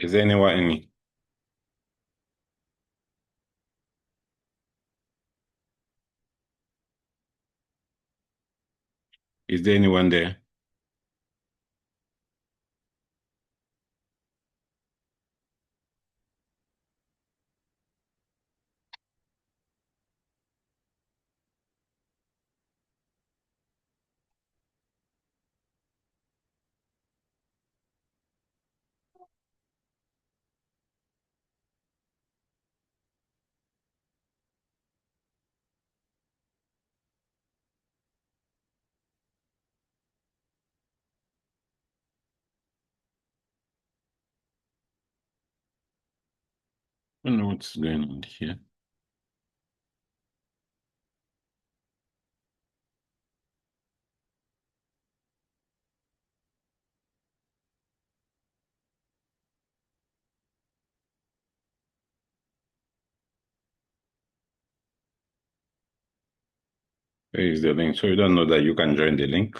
Is there anyone in? Is there anyone there? I don't know what's going on here. Where is the link? So you don't know that you can join the link?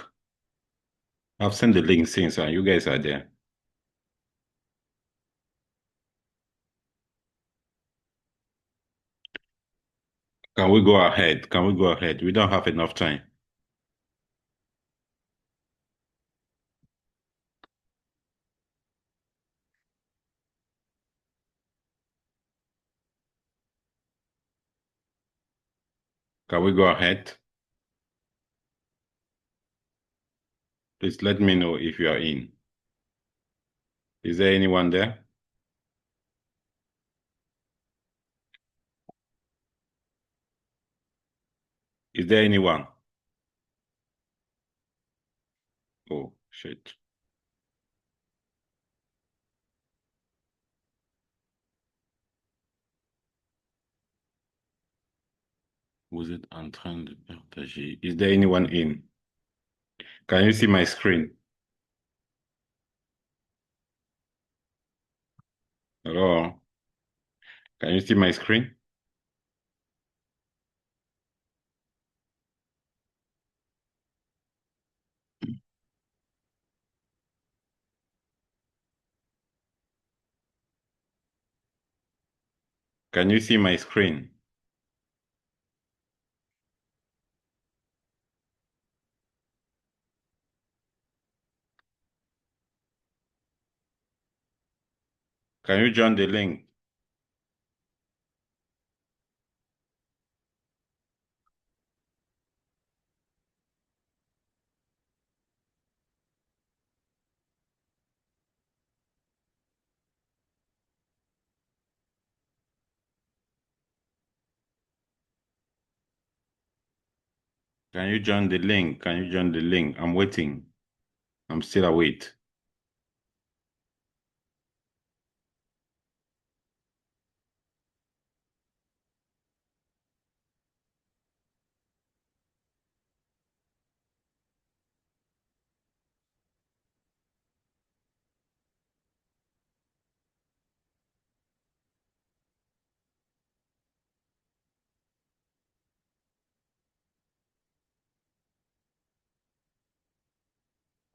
I've sent the link since and you guys are there. Can we go ahead? Can we go ahead? We don't have enough time. Can we go ahead? Please let me know if you are in. Is there anyone there? Is there anyone? Oh, shit. Vous êtes en train de partager. Is there anyone in? Can you see my screen? Hello? Can you see my screen? Can you see my screen? Can you join the link? Can you join the link? Can you join the link? I'm waiting. I'm still await.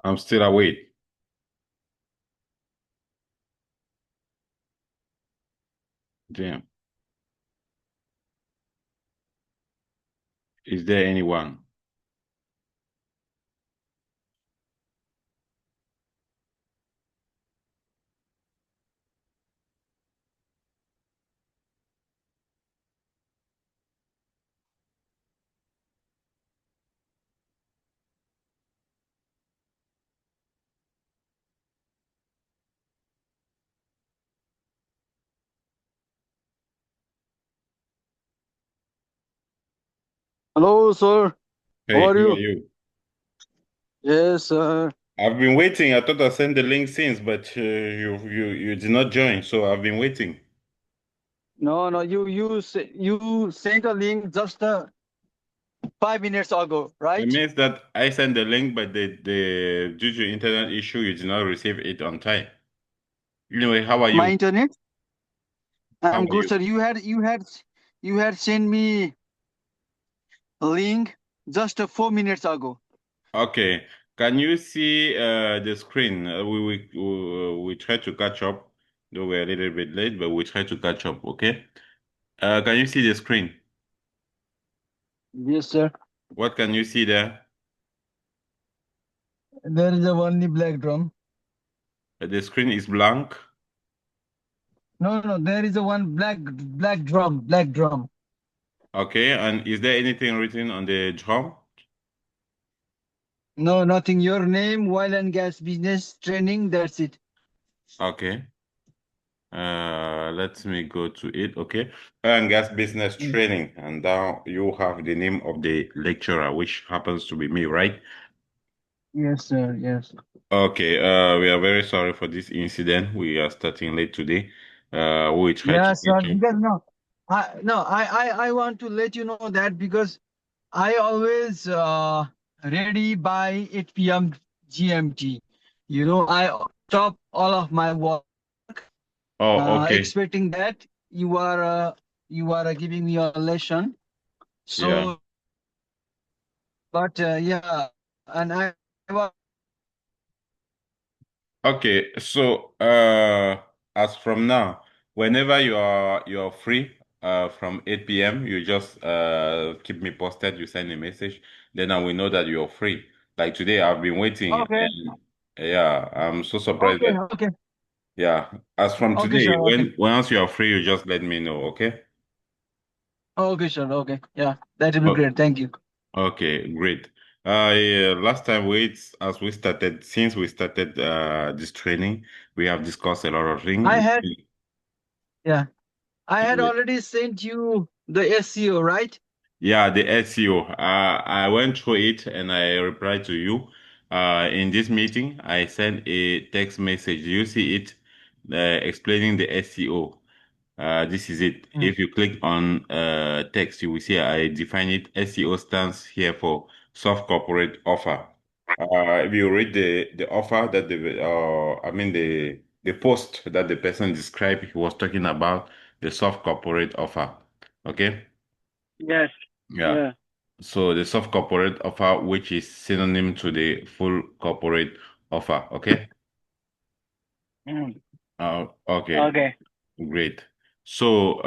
I'm still await. Damn. Is there anyone? Hello, sir. How Hey, are who are you? you? Yes, sir. I've been waiting. I thought I sent the link since, but you did not join, so I've been waiting. No, you sent a link just 5 minutes ago, It right? means that I sent the link, but the due to internet issue, you did not receive it on time. Anyway, how are My you? internet. How I'm are good, you? sir. You had sent me a link just 4 minutes ago. Okay. Can you see the screen? We try to catch up. Though we're a little bit late, but we try to catch up, okay? Can you see the screen? Yes, sir. What can you see there? There is a only black drum. The screen is blank. No, no, there is a one black drum, black drum. Okay, and is there anything written on the drum? No, nothing. Your name, oil and gas business training. That's it. Okay. Let me go to it. Okay. Oil and gas business Mm. training. And now you have the name of the lecturer, which happens to be me, right? Yes, sir. Yes. Okay. We are very sorry for this incident. We are starting late today. We try to Yeah, sir. catch up. Because I want to let you know that because I always ready by 8 p.m. GMT. I stop all of my work, Oh, okay. expecting that you are giving me a lesson. Yeah. So, but yeah, and I was Okay, so as from now, whenever you are free from 8 p.m., you just keep me posted, you send a message, then I will know that you're free. Like today, I've been waiting okay, and yeah, I'm so surprised okay, that okay, yeah, as from okay, today, sir. Okay, once you are free, you just let me know, okay? okay, sir. Okay, yeah, that will be Oh, great. Thank you. okay, great. Yeah, last time as we started, since we started this training, we have discussed a lot of I things. had yeah, I had already sent you the SEO, right? Yeah, the SEO. I went through it and I replied to you. In this meeting, I sent a text message. You see it, explaining the SEO. This is it. Mm. If you click on text, you will see I define it. SEO stands here for soft corporate offer. If you read the offer that I mean the post that the person described, he was talking about the soft corporate offer. Okay. Yes. Yeah. Yeah. So the soft corporate offer, which is synonym to the full corporate offer. Okay. Mm. Okay. Okay. Great. So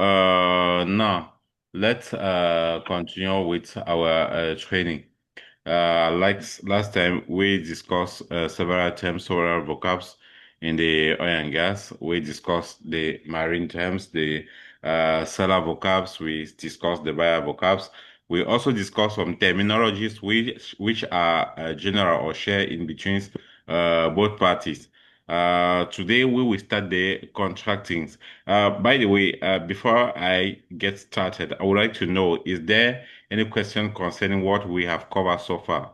now let's continue with our training. Like last time, we discussed several terms, several vocabs in the oil and gas. We discussed the marine terms, the seller vocabs. We discussed the buyer vocabs. We also discussed some terminologies which are general or shared in between both parties. Today we will start the contracting. By the way, before I get started, I would like to know, is there any question concerning what we have covered so far?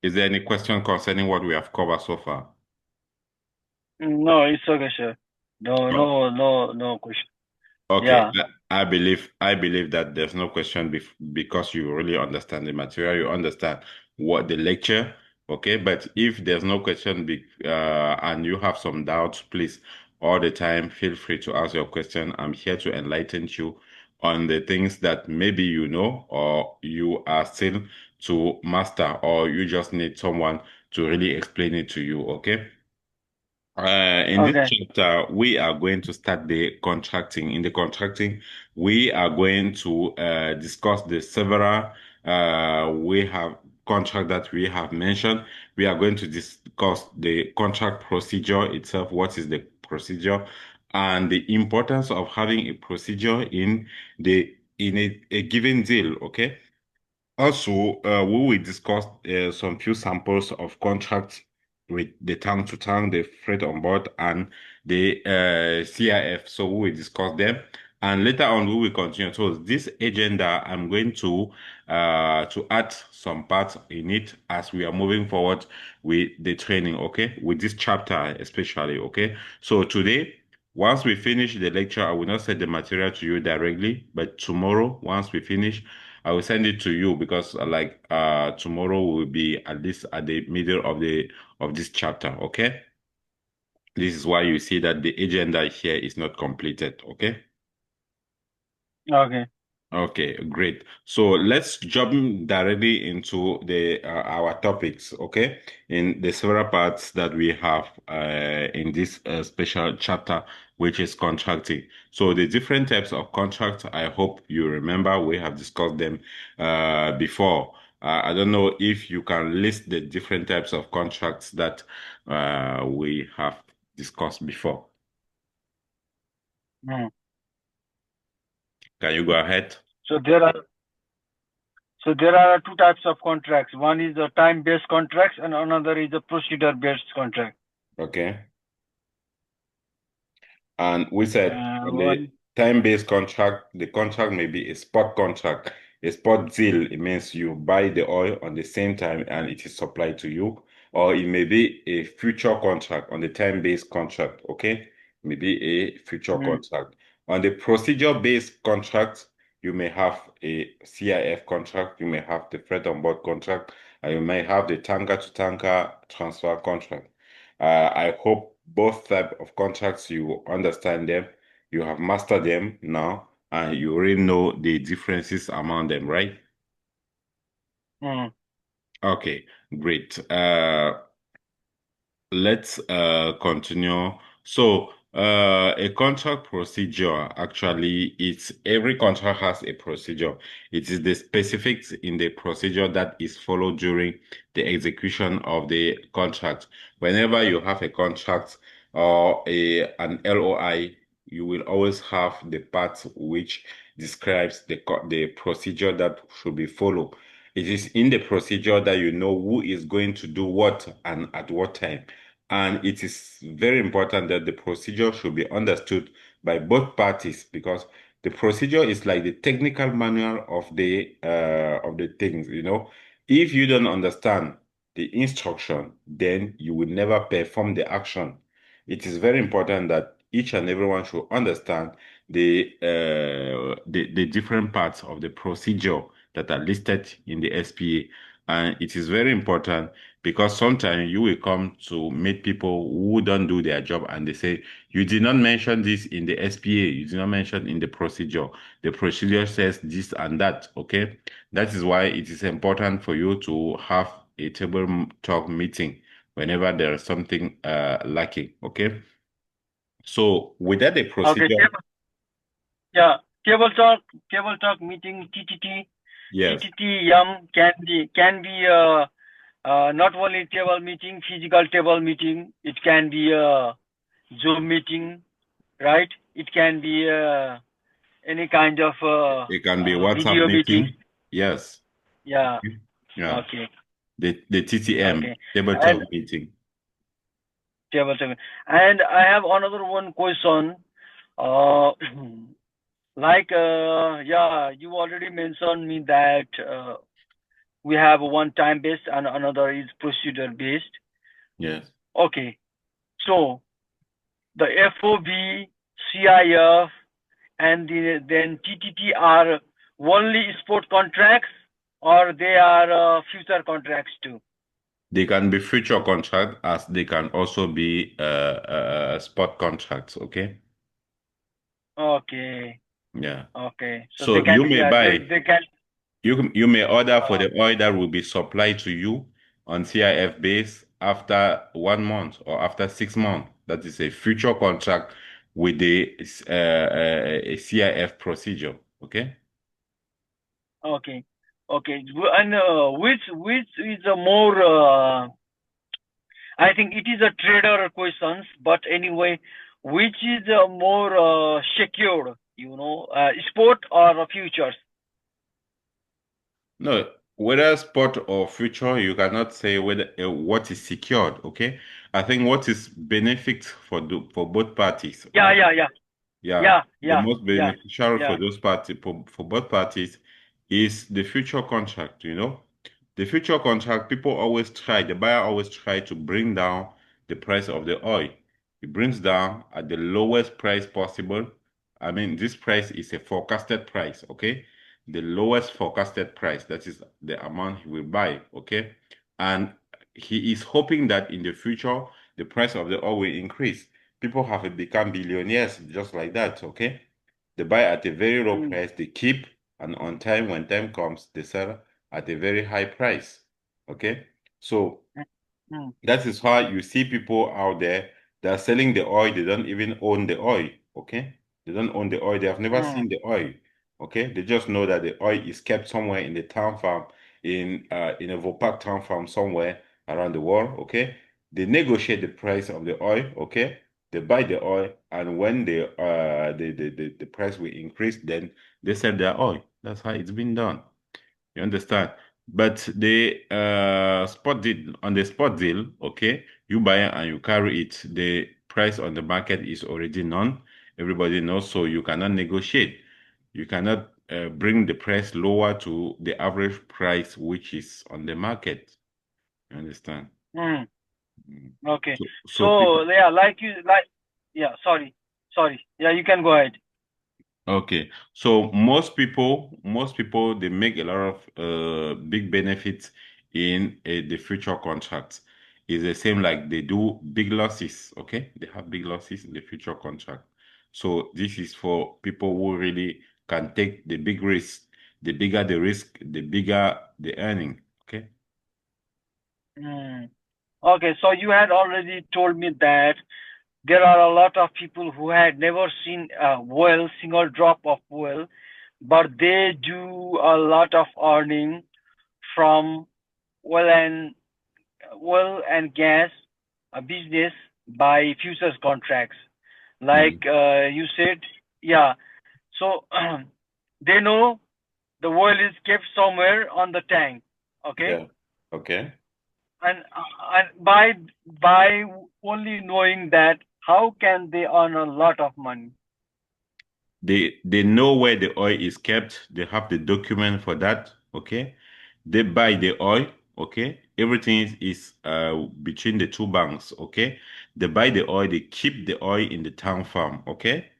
Is there any question concerning what we have covered so far? No, it's okay, sir. No, Oh, no, no, no question. okay. Yeah. I believe that there's no question because you really understand the material, you understand what the lecture, okay? But if there's no question and you have some doubts, please, all the time, feel free to ask your question. I'm here to enlighten you on the things that maybe you know or you are still to master, or you just need someone to really explain it to you, okay? In this Okay. chapter, we are going to start the contracting. In the contracting, we are going to discuss the several we have contract that we have mentioned. We are going to discuss the contract procedure itself. What is the procedure, and the importance of having a procedure in a given deal. Okay. Also, we will discuss some few samples of contracts with the tank to tank, the freight on board, and the CIF. So we will discuss them, and later on we will continue. So this agenda, I'm going to add some parts in it as we are moving forward with the training. Okay, with this chapter especially. Okay, so today. Once we finish the lecture, I will not send the material to you directly, but tomorrow, once we finish, I will send it to you because tomorrow will be at least at the middle of this chapter, okay? This is why you see that the agenda here is not completed, okay? Okay. Okay, great. So let's jump directly into the our topics, okay? In the several parts that we have in this special chapter, which is contracting. So the different types of contracts, I hope you remember we have discussed them before. I don't know if you can list the different types of contracts that we have discussed before. Hmm. Can you go ahead? So there are two types of contracts. One is a time-based contracts and another is a procedure-based contract. Okay. And we said on the One. time-based contract, the contract may be a spot contract. A spot deal, it means you buy the oil on the same time and it is supplied to you. Or it may be a future contract on the time-based contract, okay? Maybe a future Hmm. contract. On the procedure-based contract, you may have a CIF contract, you may have the freight on board contract, and you may have the tanker-to-tanker transfer contract. I hope both type of contracts you understand them, you have mastered them now, and you already know the differences among them, right? Hmm. Okay, great. Let's continue. So, a contract procedure actually, it's every contract has a procedure. It is the specifics in the procedure that is followed during the execution of the contract. Whenever you have a contract or an LOI, you will always have the part which describes the procedure that should be followed. It is in the procedure that you know who is going to do what and at what time. And it is very important that the procedure should be understood by both parties because the procedure is like the technical manual of the things, you know. If you don't understand the instruction, then you will never perform the action. It is very important that each and everyone should understand the different parts of the procedure that are listed in the SPA. And it is very important because sometimes you will come to meet people who don't do their job and they say, you did not mention this in the SPA, you did not mention in the procedure. The procedure says this and that, okay? That is why it is important for you to have a talk meeting whenever there is something lacking, okay? So without a Okay. procedure, Yeah. Table talk. Table talk meeting. TTT. yes, TTT. Can be not only table meeting, physical table meeting. It can be a Zoom meeting, right? It can be any kind of it can be WhatsApp video meeting. meeting, yes, Yeah. okay. Yeah, Okay. the TTM, Okay. table And talk meeting. table talk. And I have another one question. Uh, yeah, you already mentioned me that we have one time based and another is procedure based. Yes. Okay. So the FOB, CIF, and then TTT are only sport contracts or they are future contracts too? They can be future contract as they can also be spot contracts, okay? Okay. Yeah. Okay. So So you may buy, they can you may order for uh, the oil that will be supplied to you on CIF base after 1 month or after 6 months. That is a future contract with the a CIF procedure, okay? okay. Okay. And which is a more I think it is a trader questions, but anyway, which is more secured, sport or futures? No, whether spot or future, you cannot say whether what is secured. Okay, I think what is benefit for both parties. Yeah, yeah, yeah, Yeah, yeah, the yeah, most yeah, beneficial for yeah. those parties for both parties is the future contract. You know, the future contract. People always try. The buyer always try to bring down the price of the oil. It brings down at the lowest price possible. I mean, this price is a forecasted price. Okay, the lowest forecasted price. That is the amount he will buy. Okay, and he is hoping that in the future the price of the oil will increase. People have become billionaires just like that, okay? They buy at a very low Mm, price, they keep, and on time, when time comes, they sell at a very high price. Okay, so Mm, that is why you see people out there that are selling the oil. They don't even own the oil. Okay. They don't own the oil. They have never mm, seen the oil. Okay. They just know that the oil is kept somewhere in the town farm, in a Vopak town farm somewhere around the world. Okay. They negotiate the price of the oil. Okay. They buy the oil, and when the price will increase, then they sell their oil. That's how it's been done. You understand? But the spot deal on the spot deal, okay, you buy it and you carry it. The price on the market is already known. Everybody knows, so you cannot negotiate. You cannot bring the price lower to the average price which is on the market. You understand? mm. Mm. Okay. So people. So yeah, yeah, sorry. Yeah, you can go ahead. Okay, so most people, they make a lot of big benefits in the future contracts. It's the same like they do big losses. Okay, they have big losses in the future contract. So this is for people who really can take the big risk. The bigger the risk, the bigger the earning. Okay. Mm. Okay, so you had already told me that there are a lot of people who had never seen a well, single drop of well, but they do a lot of earning from oil and gas business by futures contracts. Yeah. Like you said, yeah. So they know the oil is kept somewhere on the tank, okay? Yeah. Okay. And by only knowing that, how can they earn a lot of money? They know where the oil is kept. They have the document for that. Okay. They buy the oil. Okay. Everything is between the two banks. Okay. They buy the oil. They keep the oil in the town farm. Okay.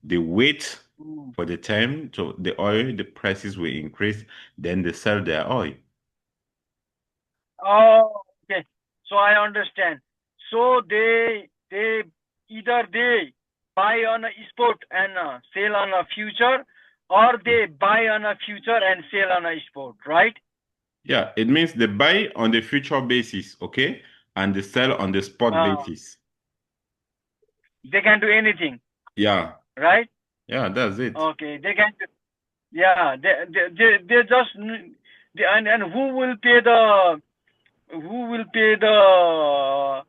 They wait Mm. for the time to the oil, the prices will increase. Then they sell their oil. Oh, okay. So I understand. So they either they buy on a spot and sell on a future, or they buy on a future and sell on a spot, right? Yeah. It means they buy on the future basis. Okay. And they sell on the spot Uh, basis. they can do anything, Yeah. right? Yeah. That's it. Okay, they can. Yeah, they just and who will pay the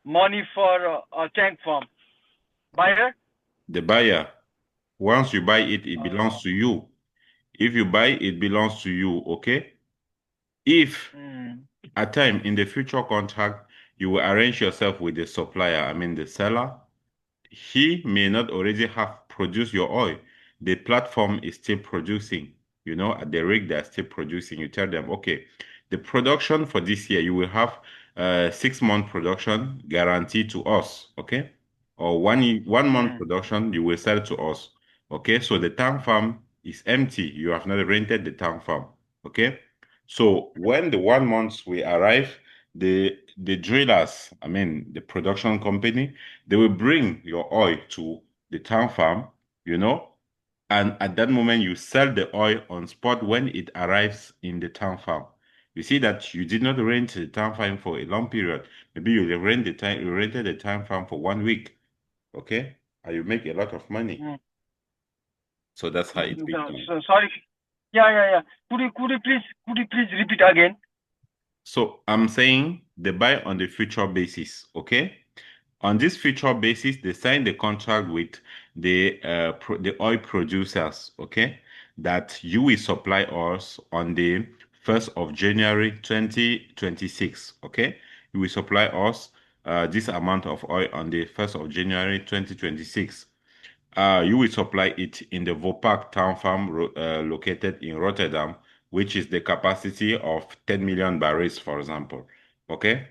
money for a tank farm? Buyer? The buyer. Once you buy it, it Uh, belongs to you. If you buy, it belongs to you, okay? If mm, at time in the future contract, you will arrange yourself with the supplier, I mean the seller, he may not already have produced your oil. The platform is still producing. At the rig they're still producing. You tell them, okay, the production for this year, you will have 6 month production guaranteed to us, okay? Or one month mm, production, you will sell to us. Okay, so the tank farm is empty. You have not rented the tank farm. Okay. So when the 1 month will arrive, the drillers, I mean the production company, they will bring your oil to the town farm, you know, and at that moment you sell the oil on spot when it arrives in the town farm. You see that you did not rent the town farm for a long period. Maybe you rented the town farm for 1 week, okay? And you make a lot of money. mm. So that's how it's been No, done. so, sorry. Yeah. Could you please repeat again? So I'm saying they buy on the future basis, okay? On this future basis, they sign the contract with the oil producers, okay? That you will supply us on the 1st of January 2026, okay? You will supply us this amount of oil on the 1st of January 2026. You will supply it in the Vopak town farm located in Rotterdam, which is the capacity of 10 million barrels, for example. Okay?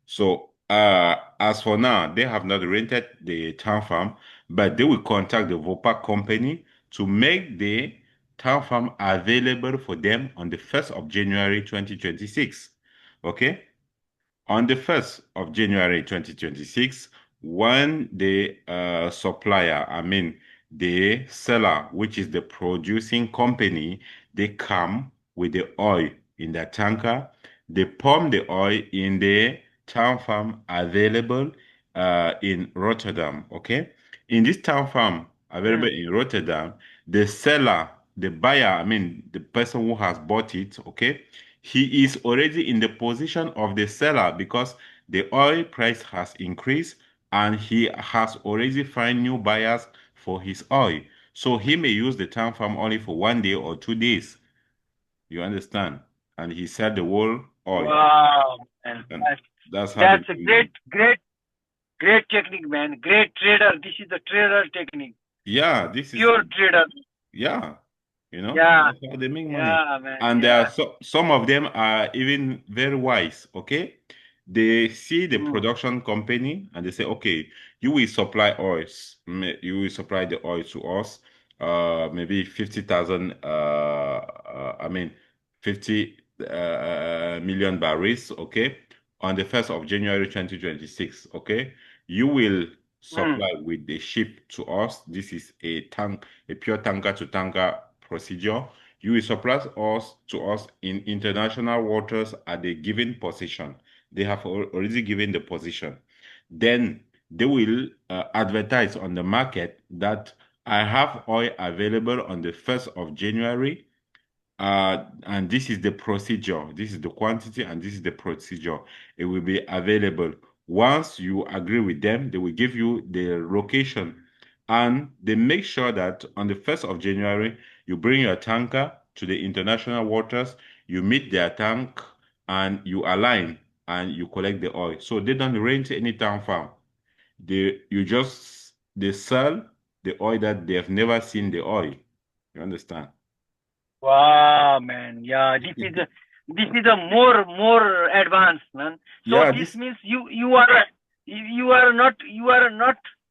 So, as for now, they have not rented the town farm, but they will contact the Vopak company to make the town farm available for them on the 1st of January 2026. Okay? On the 1st of January 2026, when the supplier, I mean the seller, which is the producing company, they come with the oil in their tanker. They pump the oil in the town farm available in Rotterdam. Okay. In this town farm available Mm. in Rotterdam, the seller, the buyer, I mean, the person who has bought it, okay, he is already in the position of the seller because the oil price has increased and he has already found new buyers for his oil. So he may use the town farm only for 1 day or 2 days. You understand? And he sell the whole oil. Wow, man. And that's how they That's do a it. great technique, man. Great trader. This is the trader technique. Yeah, this is Pure trader. yeah, Yeah, that's how they make money. yeah, man. And there are Yeah. some of them are even very wise, okay? They see the Mm. production company and they say, okay, you will supply oils, you will supply the oil to us, maybe 50,000, I mean, 50 million barrels, okay, on the 1st of January 2026, okay? You will Mm. supply with the ship to us. This is a pure tanker to tanker procedure. You will supply us to us in international waters at the given position. They have already given the position. Then they will advertise on the market that I have oil available on the 1st of January, and this is the procedure, this is the quantity, and this is the procedure. It will be available. Once you agree with them, they will give you the location. And they make sure that on the 1st of January, you bring your tanker to the international waters, you meet their tank, and you align and you collect the oil. So they don't rent any town farm. They sell the oil that they have never seen the oil. You understand? Wow, man. Yeah, this is a more advanced, man. So Yeah, this this means you are not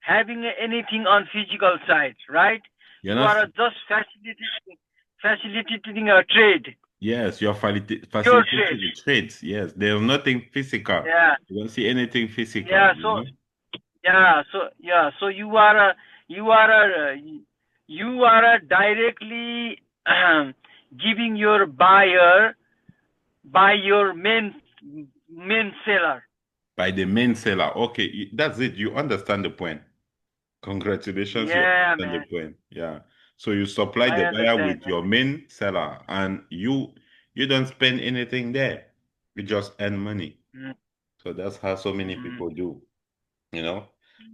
having anything on physical side, right? you're You not. are just facilitating a trade, Yes, you're pure trade. facilitating the trades. Yes, there's nothing physical. Yeah, You don't see anything physical, yeah. So so you are a, you are directly giving your buyer by your main seller. by the main seller. Okay, that's it. You understand the point. Congratulations, you Yeah, understand the man. point. Yeah. So you supply I the buyer understand, with man. your main seller, and you don't spend anything there. You just earn money. Mm, So that's how so many mm. people do, you know?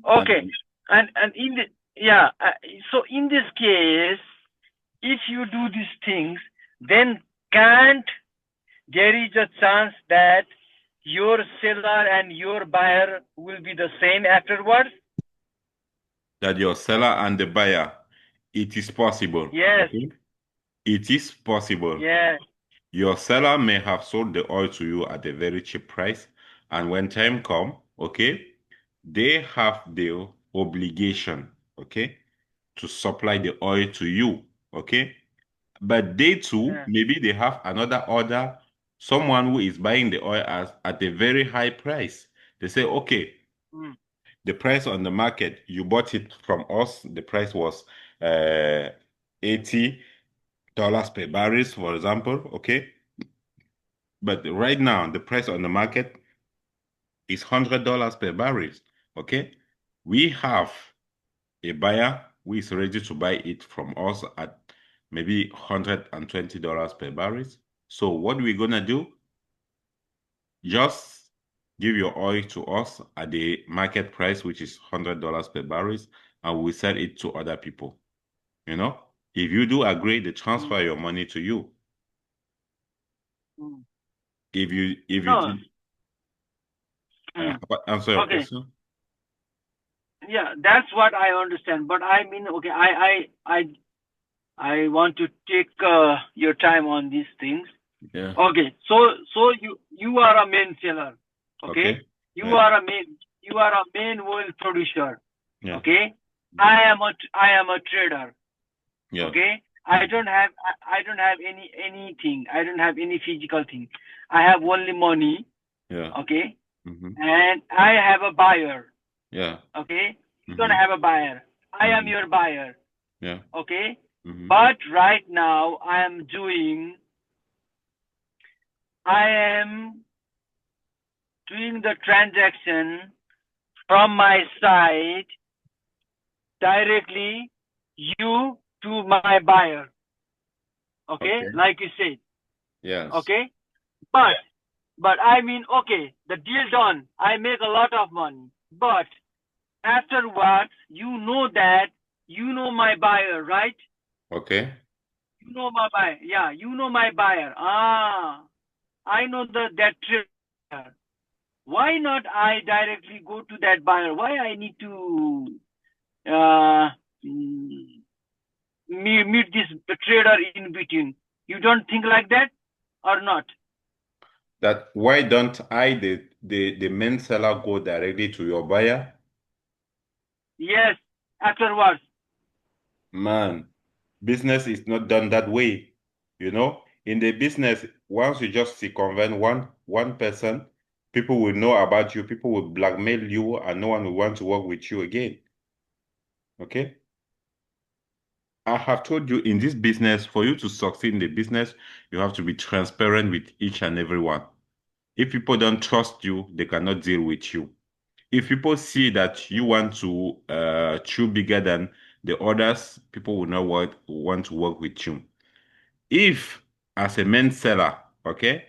Okay, And and in the yeah, so in this case, if you do these things, then can't there is a chance that your seller and your buyer will be the same afterwards? that your seller and the buyer, it is possible. Yes, Okay? It is possible. yes. Your seller may have sold the oil to you at a very cheap price, and when time come, okay, they have the obligation, okay, to supply the oil to you, okay. But they too, Yeah. maybe they have another order, someone who is buying the oil at a very high price. They say, okay, Mm, the price on the market, you bought it from us, the price was uh, $80 per barrel, for example, okay. But right now, the price on the market is $100 per barrel. Okay. We have a buyer who is ready to buy it from us at maybe $120 per barrel. So what we're gonna do, just give your oil to us at the market price, which is $100 per barrel, and we sell it to other people. You know, if you do agree, they mm, transfer your money to you. mm. If you No. did Mm. answer your Okay. question. Yeah, that's what I understand. But I mean, okay, I want to take your time on these things. Yeah. Okay, so you are a main seller. Okay, Okay. Yeah. you are a main oil producer. Yeah. Okay, I am a trader. Yeah. Okay, Mhm. I don't have anything. I don't have any physical thing. I have only money. Yeah. Okay, Hmm. and I have a buyer. Yeah. Okay, you don't Hmm. have a buyer. I am Hmm. your buyer. Yeah. Okay. Mm-hmm. But right now I am doing the transaction from my side directly you to my buyer. Okay, Okay. like you said. Yes. Okay, but I mean, okay, the deal done. I make a lot of money, but afterwards, you know my buyer, right? Okay. You know my buyer. Yeah, you know my buyer. Ah, I know that trader. Why not I directly go to that buyer? Why I need to uh, mm, meet this trader in between? You don't think like that or not? That why don't I, the main seller, go directly to your buyer? Yes, afterwards. Man, business is not done that way. You know, in the business, once you just circumvent one person, people will know about you, people will blackmail you, and no one will want to work with you again. Okay? I have told you in this business, for you to succeed in the business, you have to be transparent with each and everyone. If people don't trust you, they cannot deal with you. If people see that you want to chew bigger than the others, people will not want to work with you. If, as a main seller, okay,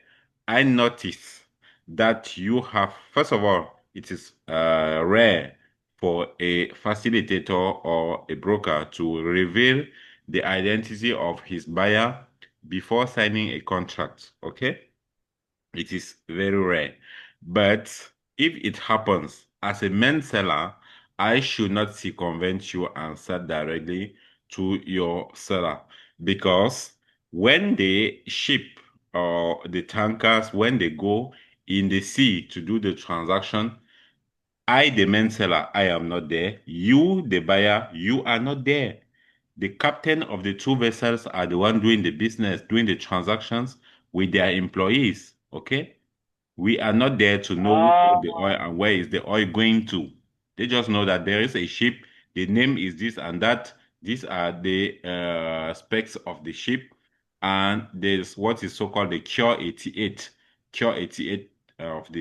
I notice that you have, first of all, it is rare for a facilitator or a broker to reveal the identity of his buyer before signing a contract, okay? It is very rare. But if it happens, as a main seller, I should not circumvent you and sell directly to your seller because when the ship or the tankers, when they go in the sea to do the transaction, I, the main seller, I am not there. You, the buyer, you are not there. The captain of the two vessels are the one doing the business, doing the transactions with their employees. Okay? We are not there to know Ah, the oil and where is the oil going to. They just know that there is a ship. The name is this and that. These are the specs of the ship. And there's what is so-called the Cure 88. Cure 88 of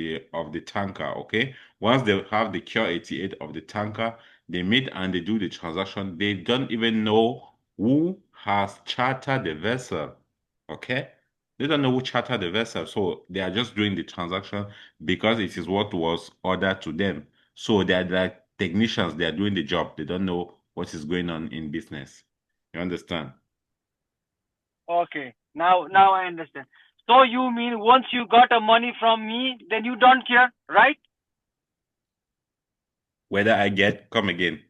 the tanker. Okay. Once they have the Cure 88 of the tanker, they meet and they do the transaction. They don't even know who has chartered the vessel. Okay. They don't know who chartered the vessel, so they are just doing the transaction because it is what was ordered to them. So they are like technicians, they are doing the job. They don't know what is going on in business. You understand? okay. Now I understand. So you mean once you got a money from me, then you don't care, right? Whether I get, come again.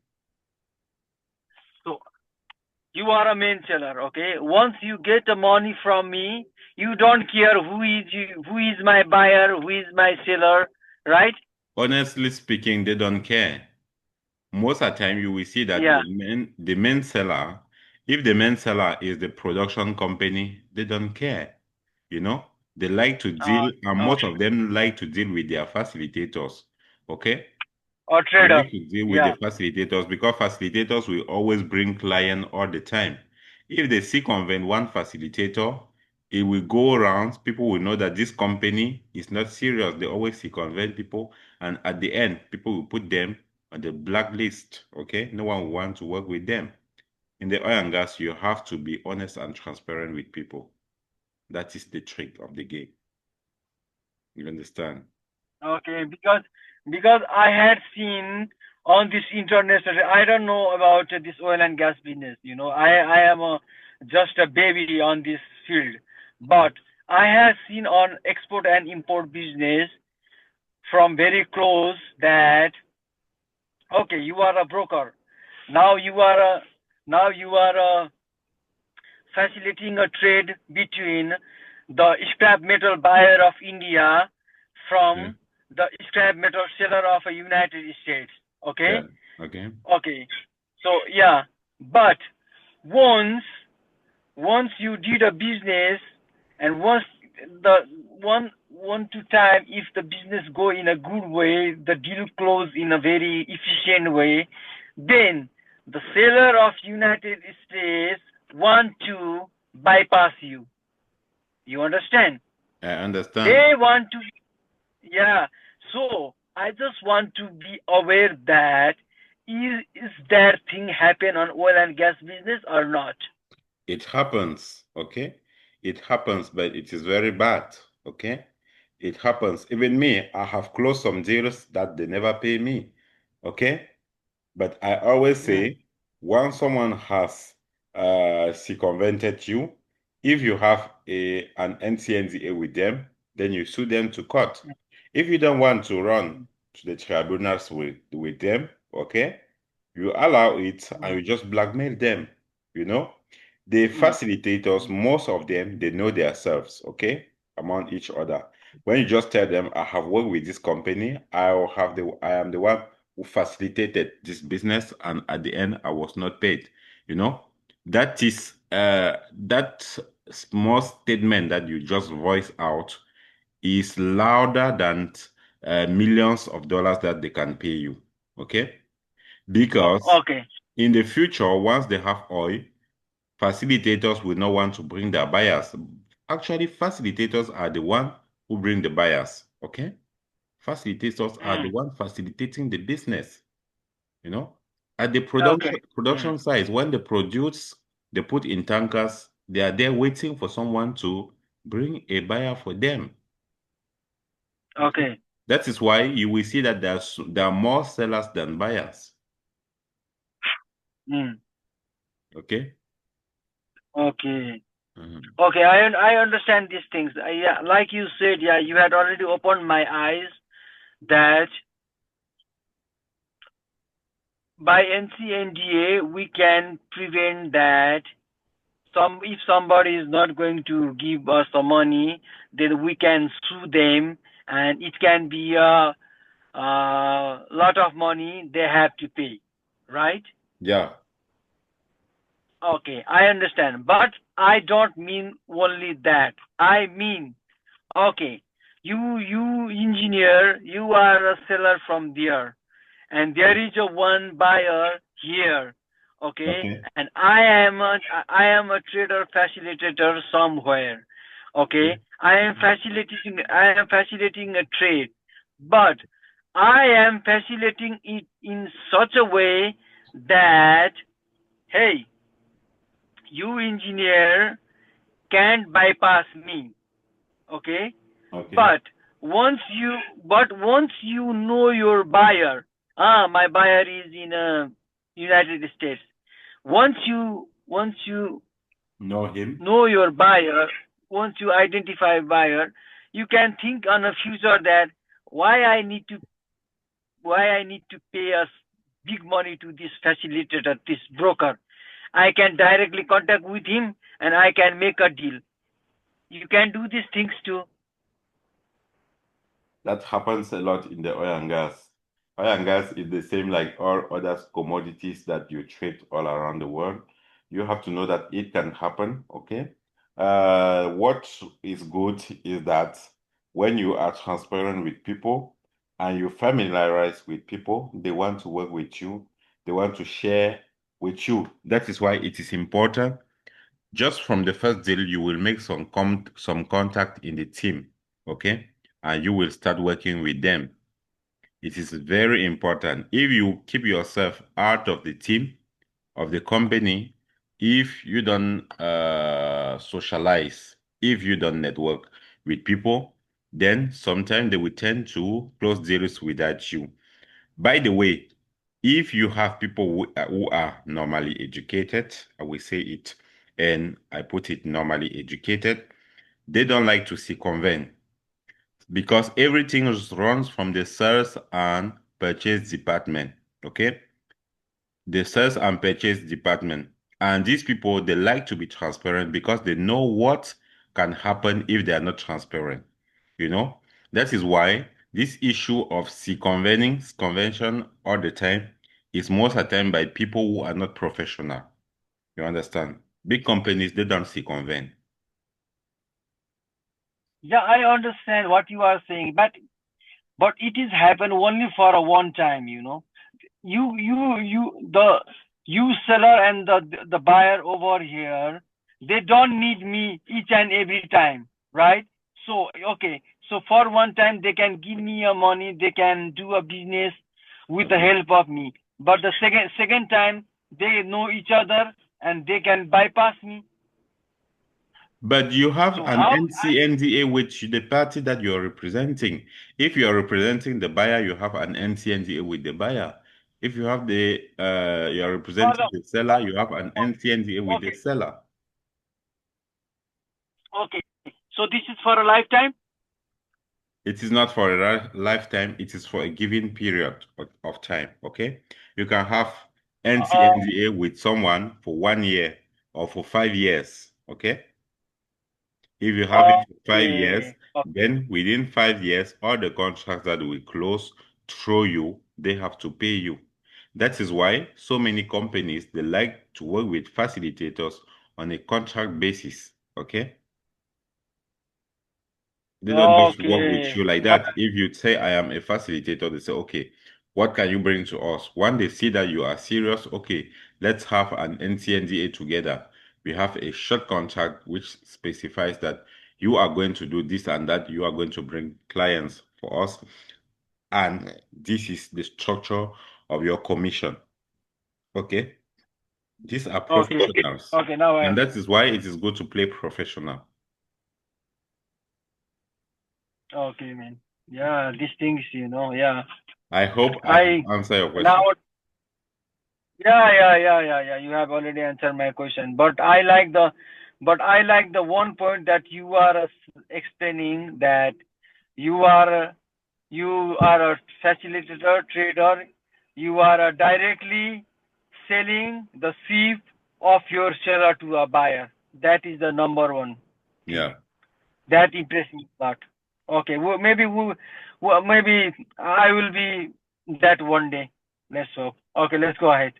So you are a main seller, okay? Once you get the money from me, you don't care who is my buyer, who is my seller, right? Honestly speaking, they don't care. Most of the time, you will see that Yeah. the main seller, if the main seller is the production company, they don't care. You know, they like to Uh, deal, and most okay. of them like to deal with their facilitators. Okay? Or They trader. like to deal with the Yeah. facilitators because facilitators will always bring client all the time. If they circumvent one facilitator, it will go around. People will know that this company is not serious. They always circumvent people, and at the end, people will put them on the blacklist. Okay, no one will want to work with them. In the oil and gas, you have to be honest and transparent with people. That is the trick of the game. You understand? Okay. Because I had seen on this internet, I don't know about this oil and gas business. I am just a baby on this field, but I have seen on export and import business from very close that okay, you are a broker. Now you are facilitating a trade between the scrap metal buyer of India Yeah. from the scrap metal seller of a United States. Yeah. Okay? Okay. Okay. So yeah, but once once you did a business and once the one to time if the business go in a good way, the deal close in a very efficient way, then the seller of United States want to bypass you. You understand? I understand. They want to, yeah. So I just want to be aware that is that thing happen on oil and gas business or not? It happens, okay? It happens, but it is very bad, okay? It happens. Even me, I have closed some deals that they never pay me, okay? But I always say, once someone has circumvented you, if you have an NCNDA with them, then you sue them to court. If you don't want to run to the tribunals with them, okay, you allow it and you just blackmail them, you know? The facilitators, most of them, they know themselves, okay, among each other. When you just tell them, I have worked with this company, I am the one who facilitated this business, and at the end, I was not paid. You know, that is that small statement that you just voice out is louder than millions of dollars that they can pay you. Okay, because Okay. in the future, once they have oil, facilitators will not want to bring their buyers. Actually, facilitators are the one who bring the buyers. Okay, facilitators are the one facilitating the business. You know, at the production sites, when they produce, they put in tankers, they are there waiting for someone to bring a buyer for them. Okay. That is why you will see that there are more sellers than buyers. Okay. Okay. Mhm. Okay, I understand these things. Yeah, like you said, yeah, you had already opened my eyes that by NCNDA we can prevent that if somebody is not going to give us the money, then we can sue them, and it can be a lot of money they have to pay, right? Yeah. Okay, I understand, but I don't mean only that. I mean, okay, you engineer, you are a seller from there, and there is a one buyer here, okay, Okay. and I am a trader facilitator somewhere, okay. I am facilitating a trade, but I am facilitating it in such a way that, hey, you engineer can't bypass me, okay. Okay. But once you know your buyer, my buyer is in United States. Once you Know him. know your buyer, once you identify buyer, you can think on a future that why I need to pay us big money to this facilitator, this broker. I can directly contact with him and I can make a deal. You can do these things too. That happens a lot in the oil and gas. Oil and gas is the same like all other commodities that you trade all around the world. You have to know that it can happen, okay? What is good is that when you are transparent with people and you familiarize with people, they want to work with you, they want to share with you. That is why it is important. Just from the first deal, you will make some contact in the team, okay? And you will start working with them. It is very important. If you keep yourself out of the team, of the company, if you don't socialize, if you don't network with people, then sometimes they will tend to close deals without you. By the way, if you have people who are normally educated, I will say it, and I put it normally educated, they don't like to circumvent because everything runs from the sales and purchase department. Okay, the sales and purchase department, and these people, they like to be transparent because they know what can happen if they are not transparent. You know, that is why this issue of convention all the time is most of the time by people who are not professional. You understand? Big companies, they don't circumvent. Yeah, I understand what you are saying, but it is happen only for a one time. You know, you the you seller and the buyer over here, they don't need me each and every time, right? So okay, so for one time they can give me a money, they can do a business with the Okay. help of me. But the second time they know each other and they can bypass me. But you have So an how NCNDA with the party that you're representing. If you're representing the buyer, you have an NCNDA with the buyer. If you have you're for representing the the seller, you have an NCNDA with the okay, seller. okay. So this is for a lifetime? It is not for a lifetime, it is for a given period of time, okay? You can have Uh, NCNDA with someone for 1 year or for 5 years, okay? If you have it for 5 years, okay. Okay. then within 5 years, all the contracts that will close through you, they have to pay you. That is why so many companies they like to work with facilitators on a contract basis, okay? They don't just work with Okay. you like that. If you say, I am a facilitator, they say, okay, what can you bring to us? When they see that you are serious, okay, let's have an NCNDA together. We have a short contract which specifies that you are going to do this and that, you are going to bring clients for us, and this is the structure of your commission. Okay? These are Okay. professionals. Okay. Now And I. that is why it is good to play professional. Okay, man. Yeah, these things, yeah. I hope I have I answered your now. question. Yeah. You have already answered my question, but I like the one point that you are explaining that you are you are a facilitator, trader. You are directly selling the sheep of your seller to a buyer. That is the number one thing. Yeah. That impressed me a lot. Okay, maybe I will be that one day. Let's hope. Okay, let's go ahead.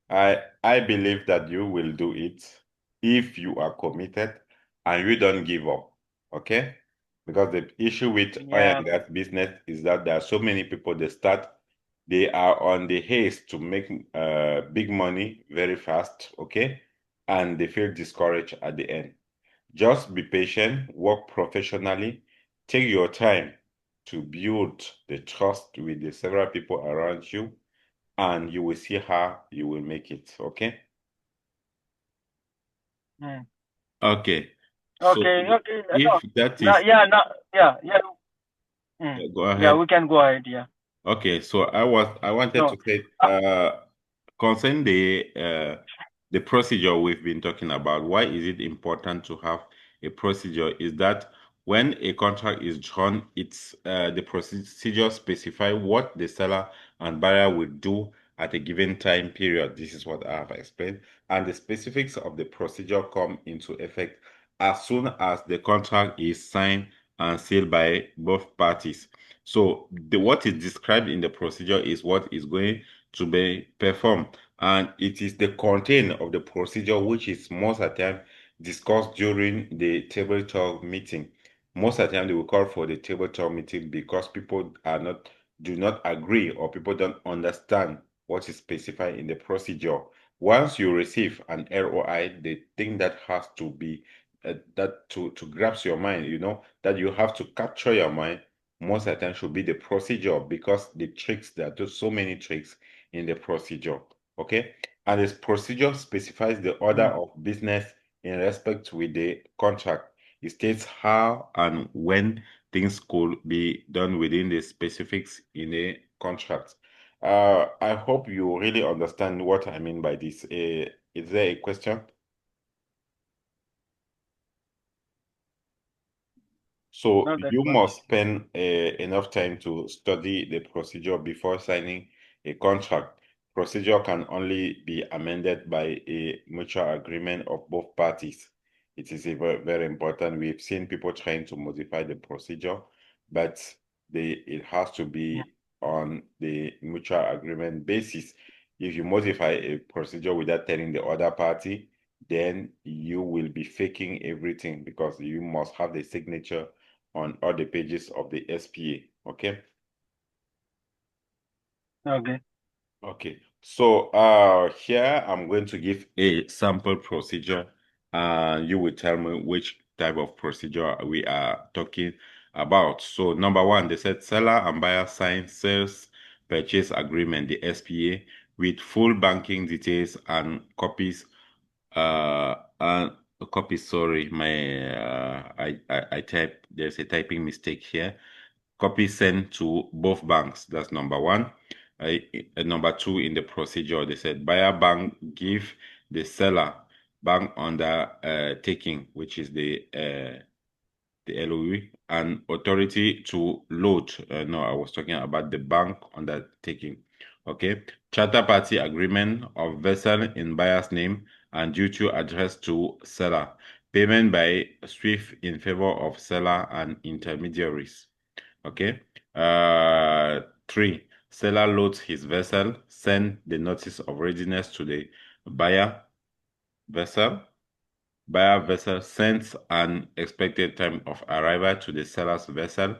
I believe that you will do it if you are committed and you don't give up. Okay? Because the issue with oil Yeah. and gas business is that there are so many people that start, they are on the haste to make big money very fast, okay? And they feel discouraged at the end. Just be patient, work professionally, take your time to build the trust with the several people around you, and you will see how you will make it. Okay. Hmm. Okay. So Okay. Okay. No. if that No. is, Yeah. No. Yeah. Yeah. Hmm. go Yeah. ahead. We can go ahead. Yeah. Okay. So I wanted So. to say, Uh, concerning the procedure we've been talking about, why is it important to have a procedure? Is that when a contract is drawn, it's the procedure specify what the seller and buyer will do at a given time period. This is what I have explained, and the specifics of the procedure come into effect as soon as the contract is signed and sealed by both parties. So what is described in the procedure is what is going to be performed. And it is the content of the procedure which is most of the time discussed during the table talk meeting. Most of the time they will call for the table talk meeting because people do not agree or people don't understand what is specified in the procedure. Once you receive an ROI, the thing that has to be that to grasp your mind, that you have to capture your mind most of the time should be the procedure because the tricks, there are just so many tricks in the procedure. Okay. And this procedure specifies the order hmm. of business in respect with the contract. It states how and when things could be done within the specifics in a contract. I hope you really understand what I mean by this. Is there a question? So Not that you much. must spend enough time to study the procedure before signing a contract. Procedure can only be amended by a mutual agreement of both parties. It is very important. We've seen people trying to modify the procedure, but it has to Yeah. be on the mutual agreement basis. If you modify a procedure without telling the other party, then you will be faking everything because you must have the signature on all the pages of the SPA. Okay. Okay. Okay. So here I'm going to give a sample procedure, and you will tell me which type of procedure we are talking about. So number one, they said seller and buyer sign sales purchase agreement, the SPA, with full banking details and copies. And copies. Sorry, my I typed. There's a typing mistake here. Copy sent to both banks. That's number one. Number two, in the procedure, they said buyer bank give the seller bank under taking, which is the LOE, and authority to load. No, I was talking about the bank undertaking. Okay. Charter party agreement of vessel in buyer's name and duty addressed to seller. Payment by SWIFT in favor of seller and intermediaries. Okay. Three, seller loads his vessel, send the notice of readiness to the buyer vessel. Buyer vessel sends an expected time of arrival to the seller's vessel.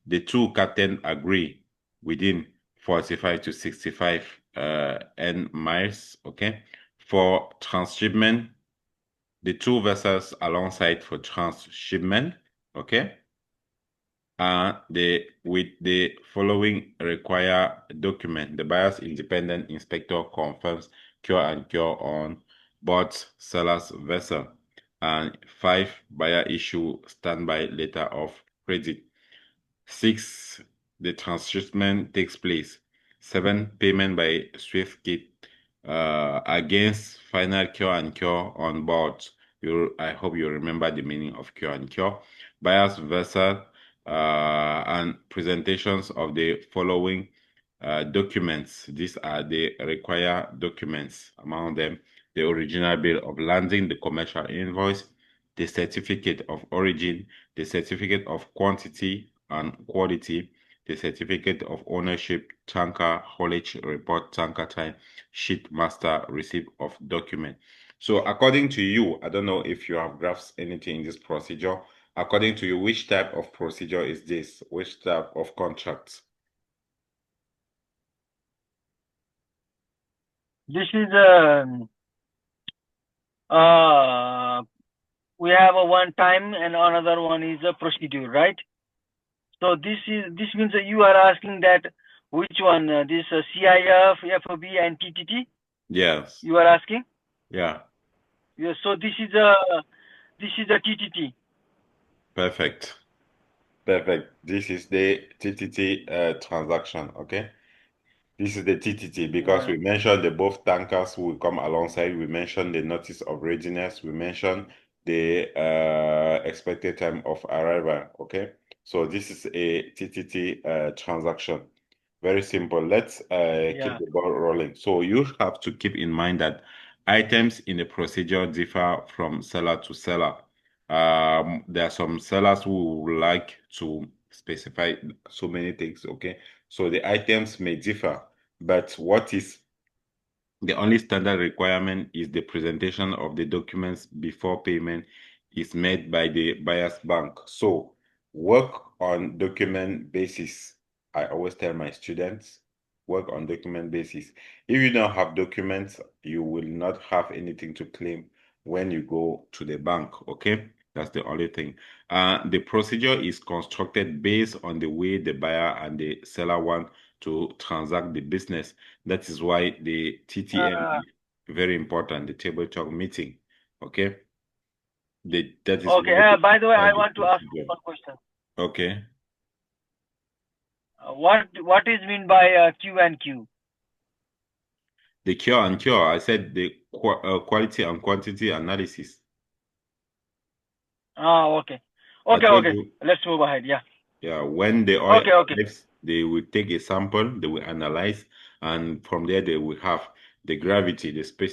The two captains agree within 45 to 65 N miles, okay? For transshipment, the two vessels alongside for transshipment, okay? With the following require document. The buyer's independent inspector confirms cure and cure on board seller's vessel. And five, buyer issue standby letter of credit. Six, the transshipment takes place. Seven, payment by SWIFT kit against final cure and cure on board. I hope you remember the meaning of cure and cure. Buyer's vessel and presentations of the following documents. These are the required documents. Among them, the original bill of landing, the commercial invoice, the certificate of origin, the certificate of quantity and quality, the certificate of ownership, tanker haulage report, tanker time, sheet master receipt of document. So according to you, I don't know if you have grasped anything in this procedure. According to you, which type of procedure is this? Which type of contract? This is we have a one time and another one is a procedure, right? So this means that you are asking that which one? This CIF, FOB, and TTT. Yes. You are asking? Yeah. Yes. So this is a TTT. Perfect. Perfect. This is the TTT transaction. Okay. This is the TTT because we mentioned the both tankers will come alongside. We mentioned the notice of readiness. We mentioned the expected time of arrival. Okay. So this is a TTT transaction. Very simple. Let's keep the ball rolling. So you have to keep in mind that items in the procedure differ from seller to seller. There are some sellers who would like to specify so many things. Okay. So the items may differ, but what is the only standard requirement is the presentation of the documents before payment is made by the buyer's bank. So work on document basis. I always tell my students, work on document basis. If you don't have documents, you will not have anything to claim when you go to the bank, okay? That's the only thing. The procedure is constructed based on the way the buyer and the seller want to transact the business. That is why the TTM is very important, the table talk meeting. Okay. That is okay. By the way, I want to ask one question. Okay. What is mean by Q and Q? The cure and cure. I said the quality and quantity analysis. Okay. Okay. Let's move ahead. Yeah. Yeah. When the oil arrives, they will take a sample, they will analyze, and from there they will have the gravity, the space.